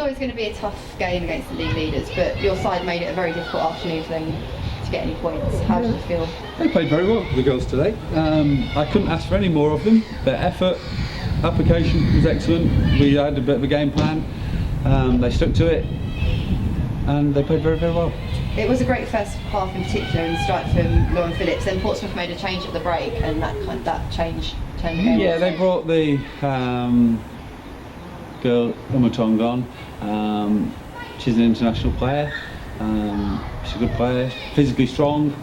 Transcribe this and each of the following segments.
always going to be a tough game against the league leaders, but your side made it a very difficult afternoon for them to get any points. How did you feel? They played very well, the girls today. I couldn't ask for any more of them. Their effort, application was excellent. We had a bit of a game plan. They stuck to it, and they played very, very well. It was a great first half in particular, in the strike from Lauren Phillips. Then Portsmouth made a change at the break, and that change turned the game. Yeah, they brought the girl Umatong on. She's an international player. She's a good player, physically strong,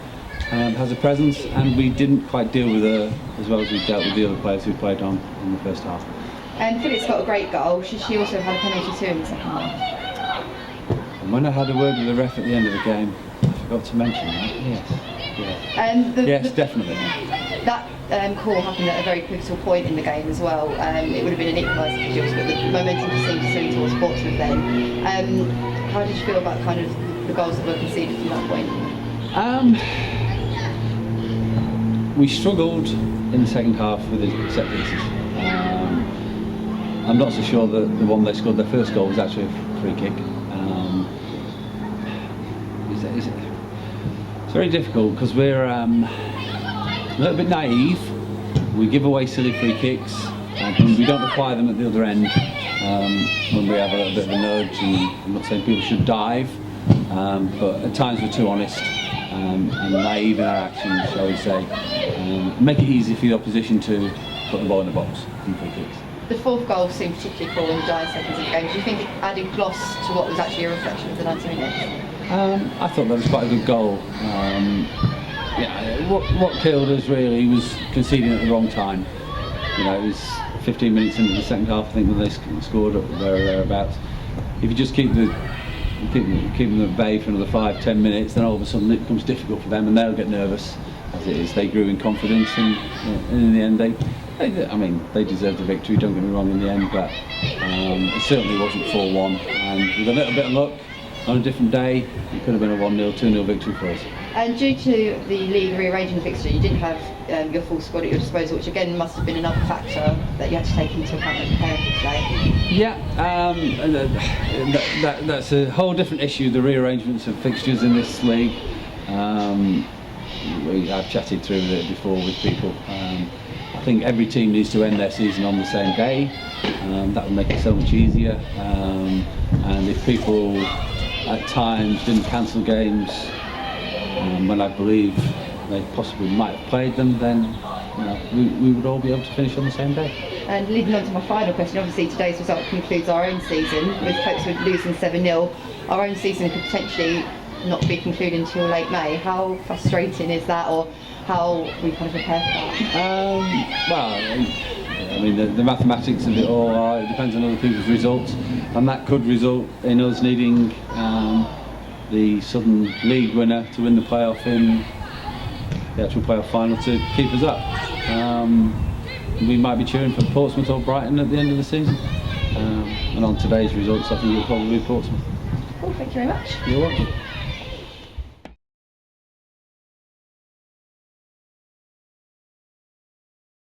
has a presence, and we didn't quite deal with her as well as we dealt with the other players who played on in the first half. And Phillips got a great goal. She also had a penalty too in the second half. And when I had a word with the ref at the end of the game, I forgot to mention that. Yes, definitely. That call happened at a very pivotal point in the game as well. It would have been an equaliser for Gills, but the momentum just seemed to swing towards Portsmouth then. How did you feel about kind of the goals that were conceded from that point? We struggled in the second half with the set pieces. I'm not so sure that the one they scored their first goal was actually a free kick. It's very difficult because we're a little bit naive. We give away silly free kicks and we don't require them at the other end when we have a little bit of a nudge. And I'm not saying people should dive, but at times we're too honest and naive in our actions, shall we say. Make it easy for the opposition to put the ball in the box in free kicks. The fourth goal seemed particularly cruel in the dying seconds of the game. Do you think it added gloss to what was actually a reflection of the 90 minutes? I thought that was quite a good goal. What killed us really was conceding at the wrong time. You know, it was 15 minutes into the second half, I think, when they scored up there or thereabouts. If you just keep them at bay for another 5-10 minutes, then all of a sudden it becomes difficult for them, and they'll get nervous. As it is, they grew in confidence, and in the end, they deserved the victory. Don't get me wrong, in the end, but it certainly wasn't 4-1. And with a little bit of luck, on a different day, it could have been a 1-0, 2-0 victory for us. And due to the league rearranging the fixture, you didn't have your full squad at your disposal, which again must have been another factor that you had to take into account when preparing for today. Yeah, that's a whole different issue, the rearrangements of fixtures in this league. I've chatted through it before with people. I think every team needs to end their season on the same day. That would make it so much easier. And if people at times didn't cancel games when I believe they possibly might have played them, then we would all be able to finish on the same day. And leading on to my final question, obviously today's result concludes our own season, with Portsmouth losing 7-0. Our own season could potentially not be concluded until late May. How frustrating is that, or how we kind of prepare for that? The mathematics of it all are, it depends on other people's results, and that could result in us needing the Southern League winner to win the playoff in the actual playoff final to keep us up. We might be cheering for Portsmouth or Brighton at the end of the season, and on today's results I think it'll probably be Portsmouth. Cool, thank you very much. You're welcome.